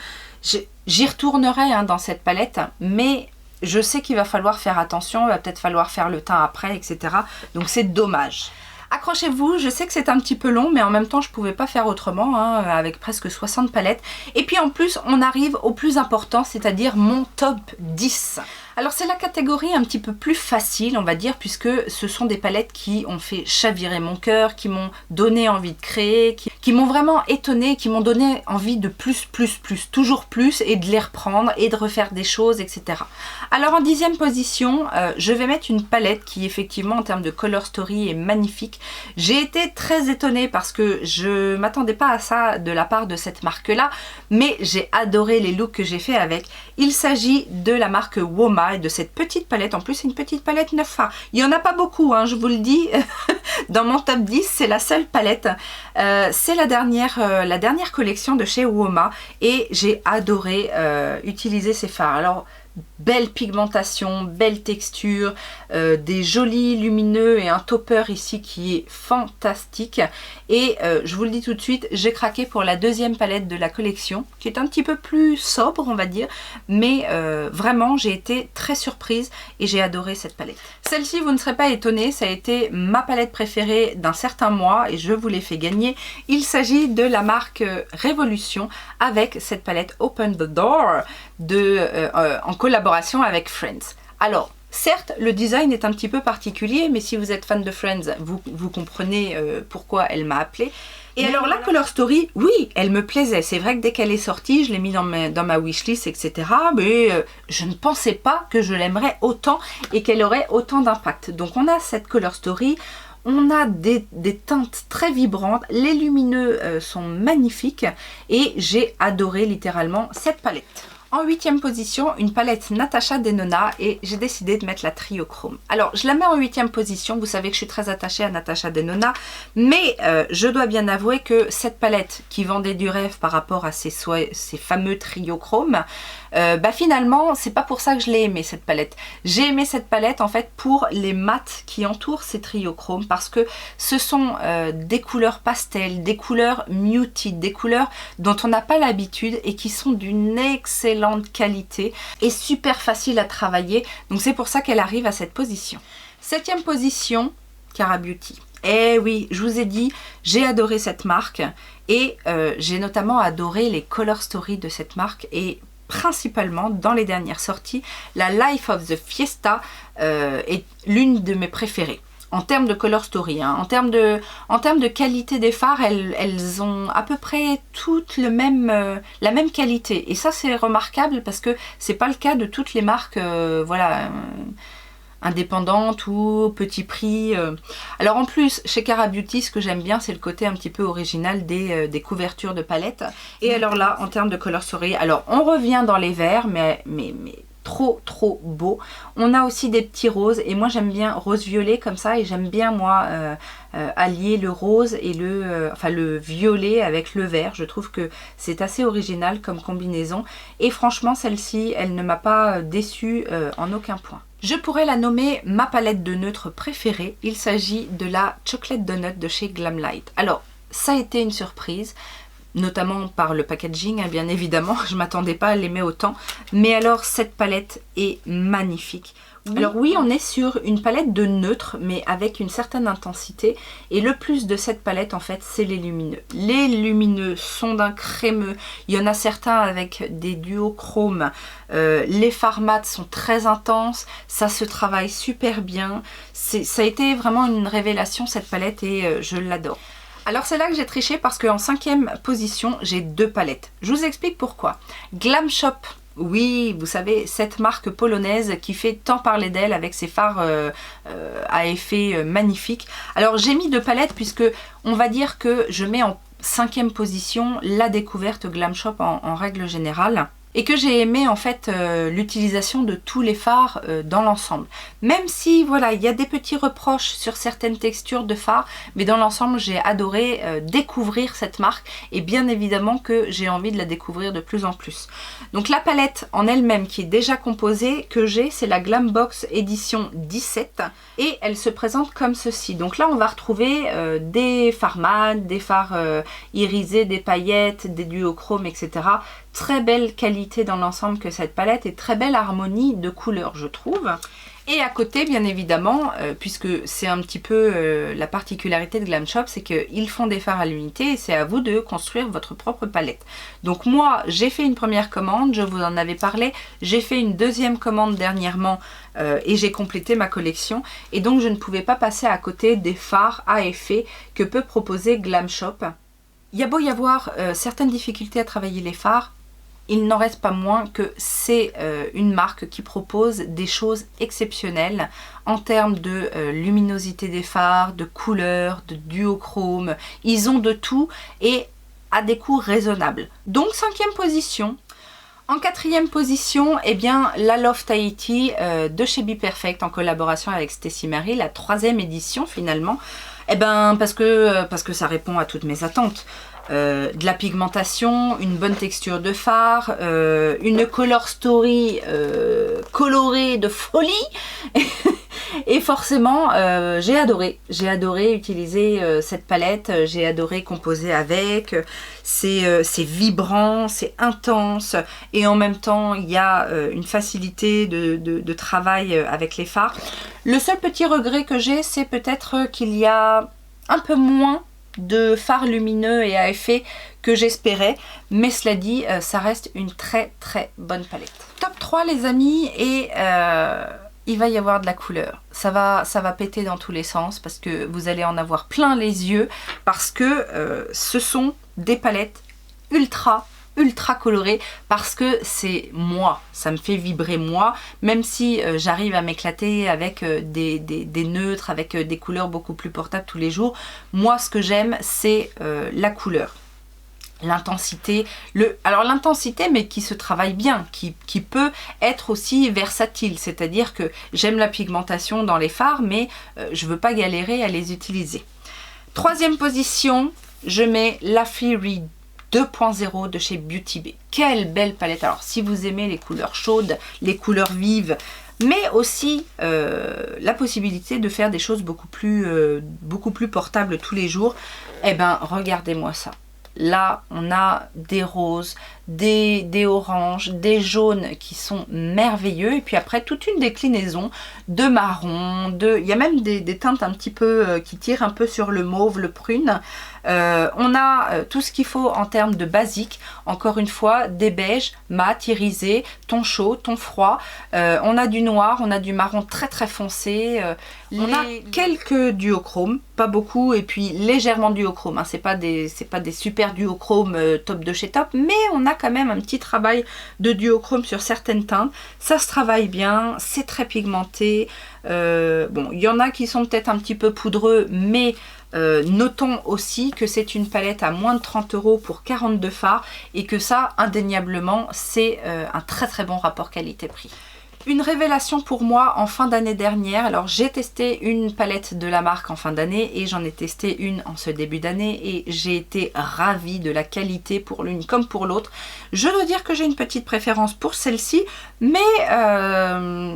J'y retournerai dans cette palette, mais je sais qu'il va falloir faire attention, il va peut-être falloir faire le teint après, etc. Donc c'est dommage. Accrochez-vous, je sais que c'est un petit peu long, mais en même temps je pouvais pas faire autrement, avec presque 60 palettes. Et puis en plus on arrive au plus important, c'est-à-dire mon top 10. Alors c'est la catégorie un petit peu plus facile, on va dire, puisque ce sont des palettes qui ont fait chavirer mon cœur, qui m'ont donné envie de créer, qui m'ont vraiment étonnée, qui m'ont donné envie de plus, toujours plus, et de les reprendre, et de refaire des choses, etc. Alors en 10e position, je vais mettre une palette qui effectivement en termes de color story est magnifique. J'ai été très étonnée parce que je m'attendais pas à ça de la part de cette marque-là, mais j'ai adoré les looks que j'ai fait avec. Il s'agit de la marque Woma, et de cette petite palette. En plus c'est une petite palette 9A. Il n'y en a pas beaucoup, je vous le dis. Dans mon top 10 c'est la seule palette. C'est la dernière collection de chez Woma et j'ai adoré utiliser ces fards. Alors belle pigmentation, belle texture, des jolis lumineux et un topper ici qui est fantastique. Et je vous le dis tout de suite, j'ai craqué pour la deuxième palette de la collection, qui est un petit peu plus sobre on va dire, mais vraiment j'ai été très surprise et j'ai adoré cette palette. Celle-ci vous ne serez pas étonnés, ça a été ma palette préférée d'un certain mois et je vous l'ai fait gagner. Il s'agit de la marque Révolution avec cette palette Open the Door en collaboration avec Friends. Alors certes le design est un petit peu particulier, mais si vous êtes fan de Friends vous comprenez pourquoi elle m'a appelée. Et mais alors la color story, oui, elle me plaisait. C'est vrai que dès qu'elle est sortie, je l'ai mis dans ma wishlist, etc. Mais je ne pensais pas que je l'aimerais autant et qu'elle aurait autant d'impact. Donc on a cette color story, on a des teintes très vibrantes, les lumineux sont magnifiques et j'ai adoré littéralement cette palette. En 8e position, une palette Natasha Denona et j'ai décidé de mettre la Triochrome. Alors, je la mets en 8e position. Vous savez que je suis très attachée à Natasha Denona, mais je dois bien avouer que cette palette qui vendait du rêve par rapport à ces fameux Triochrome, finalement, c'est pas pour ça que je l'ai aimé cette palette. J'ai aimé cette palette en fait pour les mats qui entourent ces Triochrome parce que ce sont des couleurs pastel, des couleurs muted, des couleurs dont on n'a pas l'habitude et qui sont d'une excellente qualité et super facile à travailler. Donc c'est pour ça qu'elle arrive à cette position. 7e position, Cara Beauty. Eh oui, je vous ai dit, j'ai adoré cette marque et j'ai notamment adoré les color stories de cette marque et principalement dans les dernières sorties, la Life of the Fiesta est l'une de mes préférées. En termes de color story, en termes de qualité des fards, elles ont à peu près toutes la même qualité. Et ça c'est remarquable parce que c'est pas le cas de toutes les marques indépendantes ou petit prix. Alors en plus, chez Cara Beauty, ce que j'aime bien, c'est le côté un petit peu original des couvertures de palettes. Et alors là, en termes de color story, alors on revient dans les verts, mais trop beau. On a aussi des petits roses et moi j'aime bien rose violet comme ça et j'aime bien moi allier le rose et le violet avec le vert. Je trouve que c'est assez original comme combinaison et franchement celle-ci elle ne m'a pas déçue en aucun point. Je pourrais la nommer ma palette de neutres préférée. Il s'agit de la Chocolate Donut de chez Glamlight. Alors ça a été une surprise. notamment par le packaging, hein, bien évidemment, je ne m'attendais pas à l'aimer autant, mais alors cette palette est magnifique. Alors oui, on est sur une palette de neutre, mais avec une certaine intensité. Et le plus de cette palette, en fait, c'est les lumineux. Les lumineux sont d'un crémeux. Il y en a certains avec des duochromes. Les fards mat sont très intenses. Ça se travaille super bien. Ça a été vraiment une révélation, cette palette, et je l'adore. Alors c'est là que j'ai triché parce qu'en 5e position, j'ai 2 palettes. Je vous explique pourquoi. Glam Shop. Oui, vous savez, cette marque polonaise qui fait tant parler d'elle avec ses fards à effet magnifiques. Alors j'ai mis 2 palettes puisque on va dire que je mets en 5e position la découverte Glam Shop en règle générale. Et que j'ai aimé en fait l'utilisation de tous les fards dans l'ensemble. Même si voilà, il y a des petits reproches sur certaines textures de fards, mais dans l'ensemble j'ai adoré découvrir cette marque et bien évidemment que j'ai envie de la découvrir de plus en plus. Donc la palette en elle-même qui est déjà composée que j'ai, c'est la Glam Box édition 17 et elle se présente comme ceci. Donc là on va retrouver des fards mat, des fards irisés, des paillettes, des duochromes, etc. Très belle qualité dans l'ensemble que cette palette et très belle harmonie de couleurs je trouve. Et à côté bien évidemment, puisque c'est un petit peu la particularité de Glam Shop, c'est qu'ils font des fards à l'unité et c'est à vous de construire votre propre palette. Donc moi j'ai fait une première commande, je vous en avais parlé, j'ai fait une 2e commande dernièrement et j'ai complété ma collection. Et donc je ne pouvais pas passer à côté des fards à effet que peut proposer Glam Shop. Il y a beau y avoir certaines difficultés à travailler les fards, il n'en reste pas moins que c'est une marque qui propose des choses exceptionnelles en termes de luminosité des fards, de couleurs, de duochrome. Ils ont de tout et à des coûts raisonnables. Donc 5e position. En 4e position, eh bien, la Love Tahiti de chez Be Perfect en collaboration avec Stacey Marie, la 3e édition finalement. Eh ben, parce que ça répond à toutes mes attentes. De la pigmentation, une bonne texture de fard, une color story colorée de folie et forcément j'ai adoré utiliser cette palette, j'ai adoré composer avec, c'est vibrant, c'est intense et en même temps il y a une facilité de travail avec les fards. Le seul petit regret que j'ai, c'est peut-être qu'il y a un peu moins de fards lumineux et à effet que j'espérais, mais cela dit ça reste une très très bonne palette. Top 3 les amis, et il va y avoir de la couleur, ça va péter dans tous les sens parce que vous allez en avoir plein les yeux parce que ce sont des palettes ultra colorées parce que c'est moi, ça me fait vibrer moi, même si j'arrive à m'éclater avec des neutres, avec des couleurs beaucoup plus portables tous les jours. Moi ce que j'aime c'est la couleur, l'intensité, alors l'intensité mais qui se travaille bien, qui peut être aussi versatile, c'est-à-dire que j'aime la pigmentation dans les fards mais je veux pas galérer à les utiliser. 3e position, je mets la Fury 2.0 de chez Beauty Bay. Quelle belle palette! Alors si vous aimez les couleurs chaudes, les couleurs vives, mais aussi la possibilité de faire des choses beaucoup plus portables tous les jours, eh ben regardez-moi ça. Là, on a des roses, des oranges, des jaunes qui sont merveilleux. Et puis après, toute une déclinaison de marron. Il y a même des teintes un petit peu qui tirent un peu sur le mauve, le prune. On a tout ce qu'il faut en termes de basique. Encore une fois, des beiges, mat, irisés, ton chaud, ton froid. On a du noir, on a du marron très très foncé. On a quelques duochromes, pas beaucoup, et puis légèrement duochrome. Hein. C'est pas des super duochromes top de chez top, mais on a quand même un petit travail de duochrome sur certaines teintes. Ça se travaille bien, c'est très pigmenté. Bon, il y en a qui sont peut-être un petit peu poudreux, mais notons aussi que c'est une palette à moins de 30 € pour 42 fards et que ça, indéniablement, c'est un très très bon rapport qualité-prix. Une révélation pour moi en fin d'année dernière. Alors j'ai testé une palette de la marque en fin d'année et j'en ai testé une en ce début d'année et j'ai été ravie de la qualité pour l'une comme pour l'autre. Je dois dire que j'ai une petite préférence pour celle-ci, mais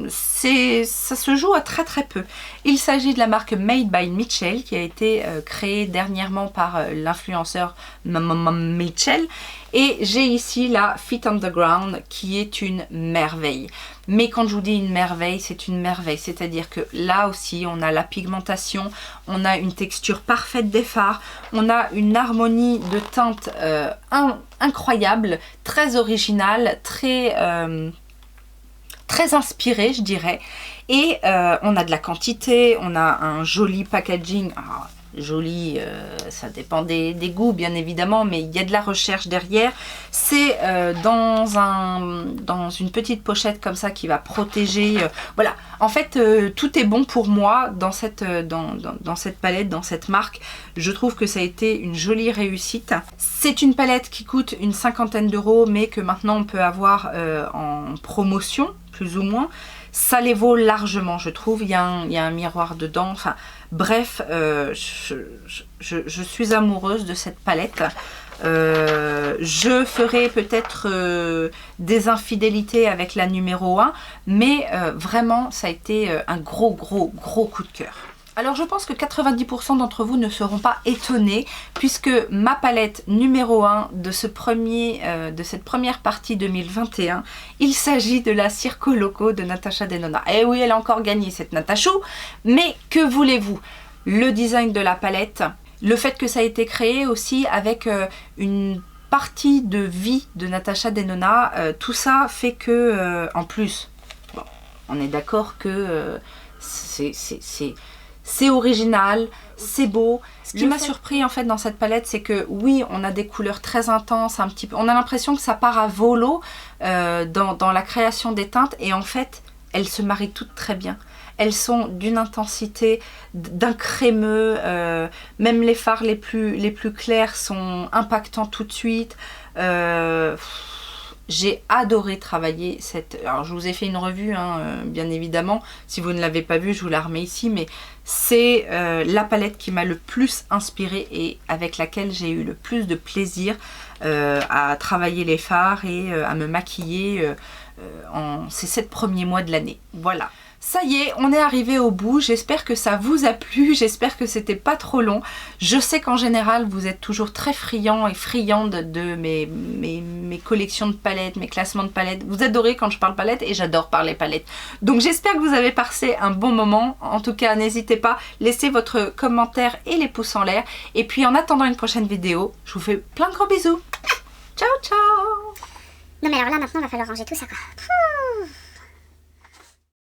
ça se joue à très peu. Il s'agit de la marque Made by Mitchell qui a été créée dernièrement par l'influenceur Mitchell. Et j'ai ici la Fit on the Ground qui est une merveille. Mais quand je vous dis une merveille, c'est une merveille. C'est-à-dire que là aussi, on a la pigmentation, on a une texture parfaite des fards, on a une harmonie de teintes incroyable, très originale, très inspirée, je dirais. Et on a de la quantité, on a un joli packaging. Alors, joli, ça dépend des goûts bien évidemment, mais il y a de la recherche derrière. C'est dans une petite pochette comme ça qui va protéger. Voilà, en fait tout est bon pour moi dans cette palette, dans cette marque. Je trouve que ça a été une jolie réussite. C'est une palette qui coûte une 50aine d'euros, mais que maintenant on peut avoir en promotion, plus ou moins. Ça les vaut largement, je trouve. Il y a un miroir dedans. Enfin, bref, je suis amoureuse de cette palette. Je ferai peut-être des infidélités avec la numéro 1, mais vraiment, ça a été un gros coup de cœur. Alors je pense que 90% d'entre vous ne seront pas étonnés puisque ma palette numéro 1 de cette première partie 2021, il s'agit de la Circo Loco de Natasha Denona. Et oui, elle a encore gagné cette Natachou, mais que voulez-vous? Le design de la palette, le fait que ça a été créé aussi avec une partie de vie de Natasha Denona, tout ça fait que, en plus, bon, on est d'accord que c'est original, c'est beau. Ce qui m'a surpris en fait dans cette palette, c'est que oui, on a des couleurs très intenses, un petit peu. On a l'impression que ça part à volo dans la création des teintes et en fait, elles se marient toutes très bien. Elles sont d'une intensité, d'un crémeux. Même les fards les plus clairs sont impactants tout de suite. J'ai adoré travailler cette... Alors je vous ai fait une revue, bien évidemment. Si vous ne l'avez pas vue, je vous la remets ici. Mais c'est la palette qui m'a le plus inspirée et avec laquelle j'ai eu le plus de plaisir à travailler les fards et à me maquiller en ces 7 premiers mois de l'année. Voilà. Ça y est, on est arrivé au bout. J'espère que ça vous a plu. J'espère que c'était pas trop long. Je sais qu'en général, vous êtes toujours très friands et friandes de mes collections de palettes, mes classements de palettes. Vous adorez quand je parle palettes et j'adore parler palettes. Donc j'espère que vous avez passé un bon moment. En tout cas, n'hésitez pas, laissez votre commentaire et les pouces en l'air. Et puis en attendant une prochaine vidéo, je vous fais plein de gros bisous. Ciao, ciao! Non mais alors là, maintenant, il va falloir ranger tout ça, quoi.